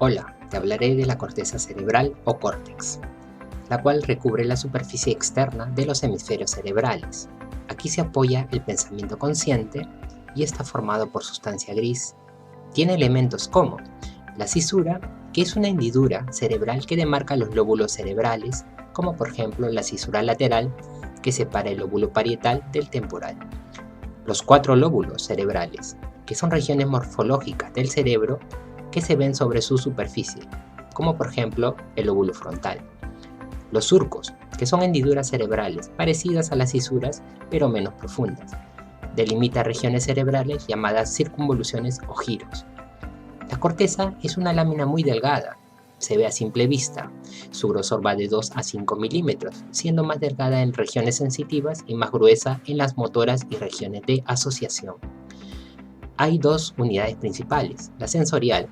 Hola, te hablaré de la corteza cerebral o córtex, la cual recubre la superficie externa de los hemisferios cerebrales. Aquí se apoya el pensamiento consciente y está formado por sustancia gris. Tiene elementos como la cisura, que es una hendidura cerebral que demarca los lóbulos cerebrales, como por ejemplo la cisura lateral, que separa el lóbulo parietal del temporal. Los 4 lóbulos cerebrales, que son regiones morfológicas del cerebro que se ven sobre su superficie, como por ejemplo el lóbulo frontal. Los surcos, que son hendiduras cerebrales parecidas a las cisuras pero menos profundas. Delimita regiones cerebrales llamadas circunvoluciones o giros. La corteza es una lámina muy delgada, se ve a simple vista. Su grosor va de 2 a 5 milímetros, siendo más delgada en regiones sensitivas y más gruesa en las motoras y regiones de asociación. Hay 2 unidades principales, la sensorial,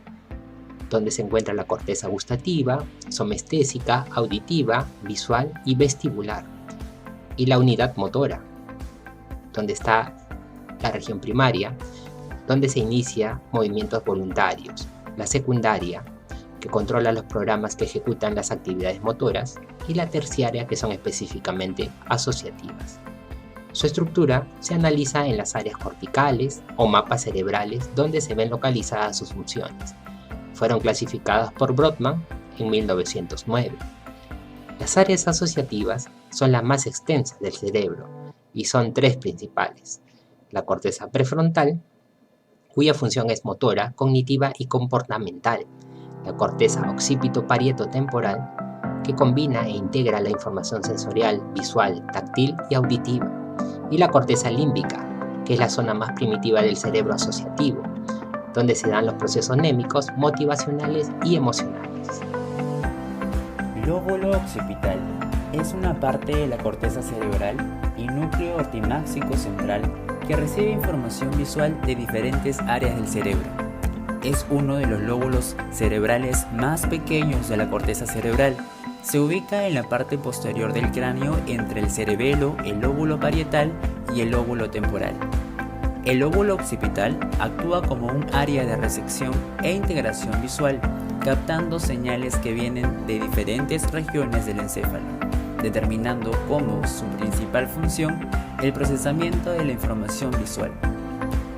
donde se encuentra la corteza gustativa, somestésica, auditiva, visual y vestibular, y la unidad motora, donde está la región primaria, donde se inicia movimientos voluntarios, la secundaria, que controla los programas que ejecutan las actividades motoras, y la terciaria, que son específicamente asociativas. Su estructura se analiza en las áreas corticales o mapas cerebrales donde se ven localizadas sus funciones. Fueron clasificadas por Brodmann en 1909. Las áreas asociativas son las más extensas del cerebro y son 3 principales. La corteza prefrontal, cuya función es motora, cognitiva y comportamental. La corteza occipito-parieto-temporal, que combina e integra la información sensorial, visual, táctil y auditiva. Y la corteza límbica, que es la zona más primitiva del cerebro asociativo, donde se dan los procesos némicos, motivacionales y emocionales. Lóbulo occipital es una parte de la corteza cerebral y núcleo ortimáxico central que recibe información visual de diferentes áreas del cerebro. Es uno de los lóbulos cerebrales más pequeños de la corteza cerebral. Se ubica en la parte posterior del cráneo entre el cerebelo, el lóbulo parietal y el lóbulo temporal. El lóbulo occipital actúa como un área de recepción e integración visual, captando señales que vienen de diferentes regiones del encéfalo, determinando como su principal función el procesamiento de la información visual.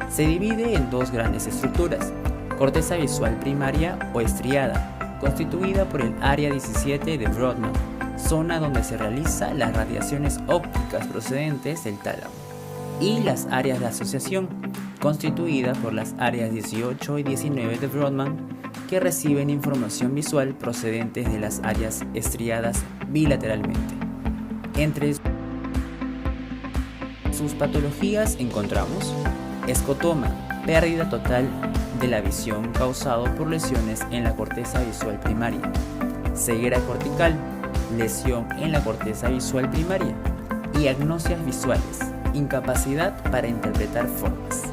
Se divide en 2 grandes estructuras: corteza visual primaria o estriada, constituida por el área 17 de Brodmann, zona donde se realizan las radiaciones ópticas procedentes del tálamo, y las áreas de asociación, constituidas por las áreas 18 y 19 de Brodmann, que reciben información visual procedentes de las áreas estriadas bilateralmente. Entre sus patologías encontramos escotoma, pérdida total de la visión causado por lesiones en la corteza visual primaria, ceguera cortical, lesión en la corteza visual primaria y agnosias visuales, incapacidad para interpretar formas.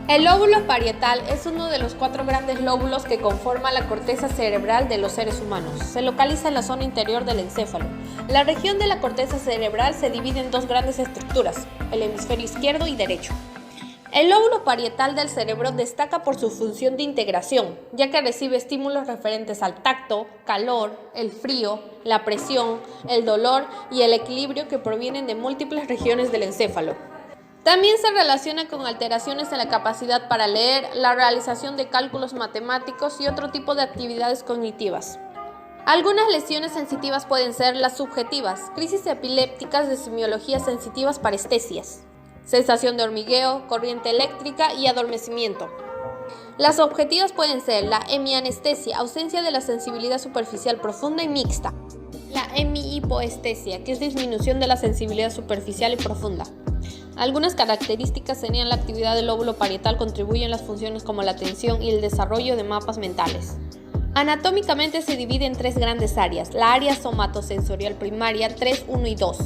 El lóbulo parietal es uno de los 4 grandes lóbulos que conforman la corteza cerebral de los seres humanos. Se localiza en la zona interior del encéfalo. La región de la corteza cerebral se divide en 2 grandes estructuras, el hemisferio izquierdo y derecho. El lóbulo parietal del cerebro destaca por su función de integración, ya que recibe estímulos referentes al tacto, calor, el frío, la presión, el dolor y el equilibrio que provienen de múltiples regiones del encéfalo. También se relaciona con alteraciones en la capacidad para leer, la realización de cálculos matemáticos y otro tipo de actividades cognitivas. Algunas lesiones sensitivas pueden ser las subjetivas, crisis epilépticas de semiologías sensitivas parestesias, sensación de hormigueo, corriente eléctrica y adormecimiento. Las objetivas pueden ser la hemianestesia, ausencia de la sensibilidad superficial profunda y mixta, la hemihipoestesia, que es disminución de la sensibilidad superficial y profunda. Algunas características serían la actividad del lóbulo parietal contribuye en las funciones como la atención y el desarrollo de mapas mentales. Anatómicamente se divide en 3 grandes áreas, la área somatosensorial primaria 3, 1 y 2.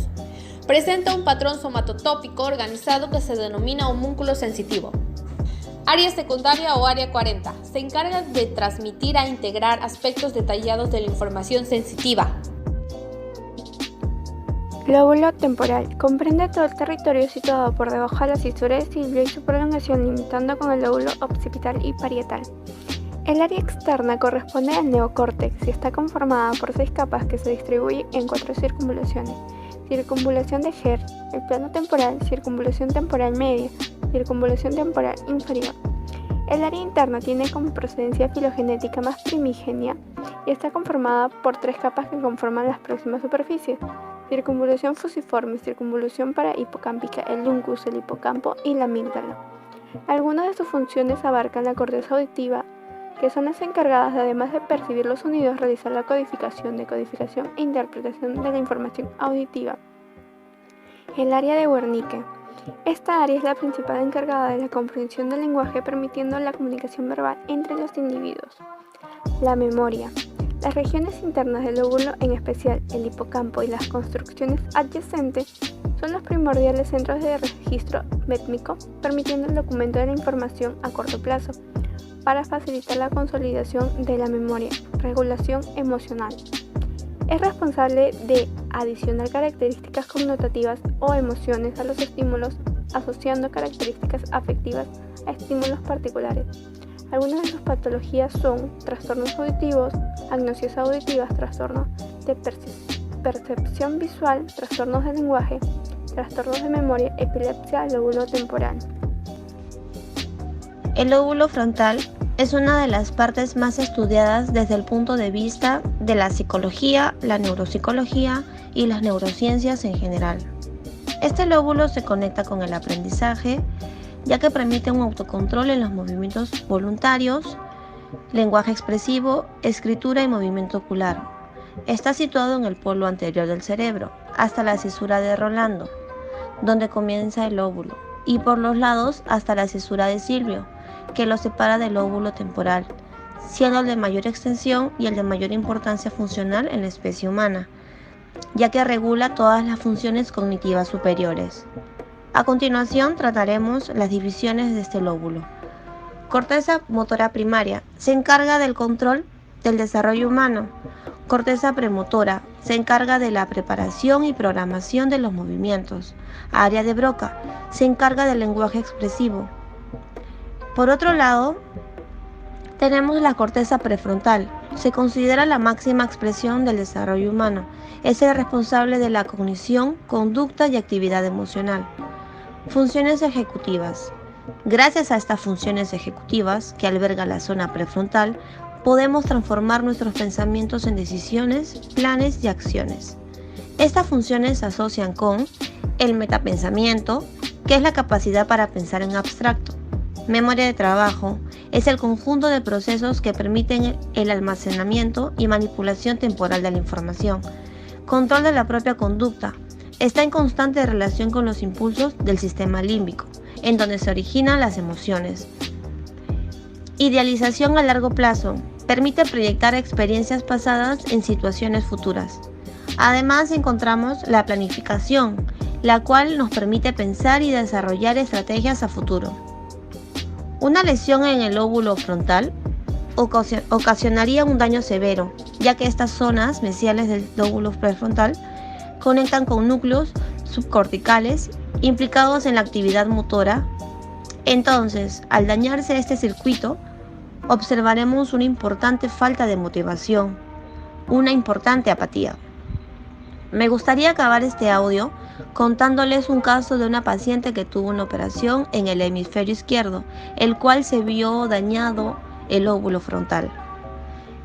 Presenta un patrón somatotópico organizado que se denomina homúnculo sensitivo. Área secundaria o área 40. Se encarga de transmitir e integrar aspectos detallados de la información sensitiva. Lóbulo temporal. Comprende todo el territorio situado por debajo de la cisura de Silvio y su prolongación limitando con el lóbulo occipital y parietal. El área externa corresponde al neocórtex y está conformada por 6 capas que se distribuyen en 4 circunvalaciones. Circunvalación de Hertz, el plano temporal, circunvalación temporal media, circunvalación temporal inferior. El área interna tiene como procedencia filogenética más primigenia y está conformada por 3 capas que conforman las próximas superficies. Circunvalación fusiforme, circunvalación parahipocámpica, el uncus, el hipocampo y la amígdala. Algunas de sus funciones abarcan la corteza auditiva, que son las encargadas de, además de percibir los sonidos, realizar la codificación, decodificación e interpretación de la información auditiva. El área de Wernicke. Esta área es la principal encargada de la comprensión del lenguaje, permitiendo la comunicación verbal entre los individuos. La memoria. Las regiones internas del lóbulo, en especial el hipocampo y las construcciones adyacentes, son los primordiales centros de registro métmico, permitiendo el documento de la información a corto plazo, para facilitar la consolidación de la memoria, regulación emocional. Es responsable de adicionar características connotativas o emociones a los estímulos, asociando características afectivas a estímulos particulares. Algunas de sus patologías son trastornos auditivos, agnosias auditivas, trastornos de percepción visual, trastornos del lenguaje, trastornos de memoria, epilepsia, lóbulo temporal. El lóbulo frontal es una de las partes más estudiadas desde el punto de vista de la psicología, la neuropsicología y las neurociencias en general. Este lóbulo se conecta con el aprendizaje, ya que permite un autocontrol en los movimientos voluntarios, lenguaje expresivo, escritura y movimiento ocular. Está situado en el polo anterior del cerebro, hasta la cisura de Rolando, donde comienza el lóbulo, y por los lados hasta la cisura de Silvio, que lo separa del lóbulo temporal, siendo el de mayor extensión y el de mayor importancia funcional en la especie humana, ya que regula todas las funciones cognitivas superiores. A continuación trataremos las divisiones de este lóbulo. Corteza motora primaria se encarga del control del desarrollo humano. Corteza premotora se encarga de la preparación y programación de los movimientos. Área de Broca se encarga del lenguaje expresivo. Por otro lado, tenemos la corteza prefrontal. Se considera la máxima expresión del desarrollo humano. Es el responsable de la cognición, conducta y actividad emocional. Funciones ejecutivas. Gracias a estas funciones ejecutivas que alberga la zona prefrontal, podemos transformar nuestros pensamientos en decisiones, planes y acciones. Estas funciones se asocian con el metapensamiento, que es la capacidad para pensar en abstracto. Memoria de trabajo es el conjunto de procesos que permiten el almacenamiento y manipulación temporal de la información. Control de la propia conducta. Está en constante relación con los impulsos del sistema límbico, en donde se originan las emociones. Idealización a largo plazo. Permite proyectar experiencias pasadas en situaciones futuras. Además, encontramos la planificación, la cual nos permite pensar y desarrollar estrategias a futuro. Una lesión en el lóbulo frontal ocasionaría un daño severo, ya que estas zonas mesiales del lóbulo prefrontal conectan con núcleos subcorticales implicados en la actividad motora. Entonces, al dañarse este circuito, observaremos una importante falta de motivación, una importante apatía. Me gustaría acabar este audio contándoles un caso de una paciente que tuvo una operación en el hemisferio izquierdo, el cual se vio dañado el lóbulo frontal.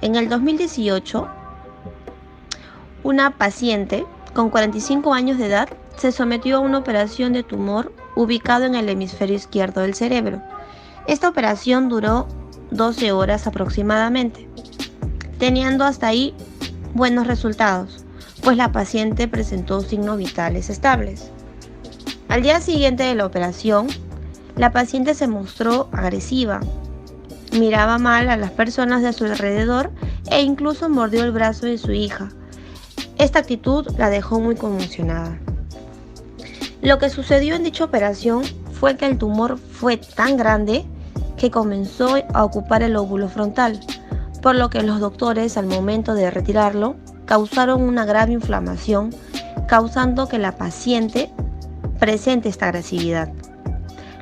En el 2018, una paciente con 45 años de edad se sometió a una operación de tumor ubicado en el hemisferio izquierdo del cerebro. Esta operación duró 12 horas aproximadamente, teniendo hasta ahí buenos resultados, pues la paciente presentó signos vitales estables. Al día siguiente de la operación, la paciente se mostró agresiva, miraba mal a las personas de su alrededor e incluso mordió el brazo de su hija. Esta actitud la dejó muy conmocionada. Lo que sucedió en dicha operación fue que el tumor fue tan grande que comenzó a ocupar el lóbulo frontal, por lo que los doctores, al momento de retirarlo, causaron una grave inflamación causando que la paciente presente esta agresividad.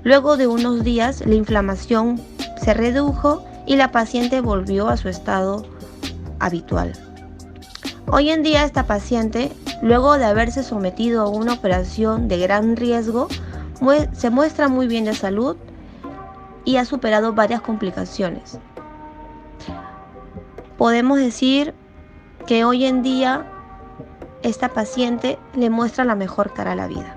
Luego de unos días, la inflamación se redujo y la paciente volvió a su estado habitual. Hoy en día esta paciente, luego de haberse sometido a una operación de gran riesgo, se muestra muy bien de salud y ha superado varias complicaciones. Podemos decir que hoy en día esta paciente le muestra la mejor cara a la vida.